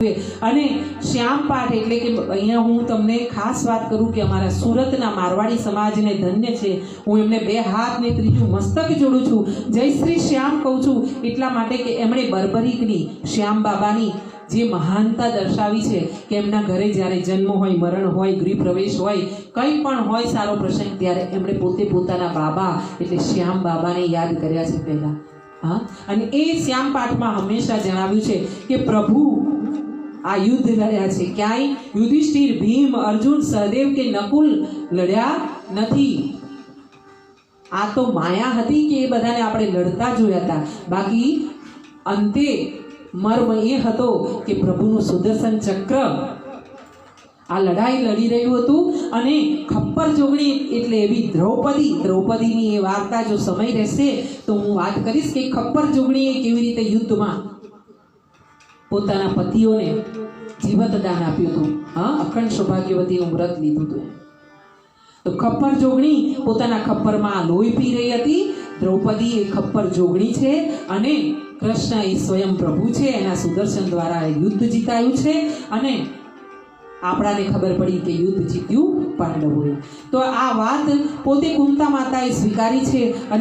અને શ્યામ પાઠ એટલે કે અહીંયા હું તમને ખાસ વાત કરું કે અમારા સુરતના મારવાડી સમાજને ધન્ય છે. હું એમને બે હાથ ને ત્રીજું મસ્તક જોડું છું. જય શ્રી શ્યામ કહું છું એટલા માટે કે એમણે બરબરીકની શ્યામ બાબાની જે મહાનતા દર્શાવી છે કે એમના ઘરે જ્યારે જન્મ હોય, મરણ હોય, ગૃહ પ્રવેશ હોય, કંઈ પણ હોય સારો પ્રસંગ, ત્યારે એમણે પોતે પોતાના બાબા એટલે શ્યામ બાબાને યાદ કર્યા છે પહેલા. હા, અને એ શ્યામ પાઠમાં હંમેશા જણાવ્યું છે કે પ્રભુ આ યુદ્ધ લડ્યા છે. ક્યાંય યુધિષ્ઠિર, ભીમ, અર્જુન, સહદેવ કે નકુલ લડ્યા નથી. આ તો માયા હતી કે એ બધાને આપણે લડતા જોયા હતા. બાકી અંતે મર્મ એ હતો કે પ્રભુનું સુદર્શન ચક્ર આ લડાઈ લડી રહ્યું હતું. અને ખપ્પર જોગણી એટલે એવી દ્રૌપદીની એ વાર્તા જો સમય રહેશે તો હું વાત કરીશ કે ખપ્પર જોગણીએ કેવી રીતે યુદ્ધમાં પોતાના પતિઓને જીવતદાન આપ્યું હતું. હા, અખંડ સૌભાગ્યવતીનું વ્રત લીધું હતું. તો ખપ્પર જોગણી પોતાના ખપ્પરમાં લોહી પી રહી હતી. દ્રૌપદી એ ખપ્પર જોગણી છે અને કૃષ્ણ એ સ્વયં પ્રભુ છે. એના સુદર્શન દ્વારા યુદ્ધ જીતાયું છે અને આપણાને ખબર પડી કે યુદ્ધ જીત્યું પાંડવોએ. તો આ વાત પોતે કુંતા માતાએ સ્વીકારી છે અને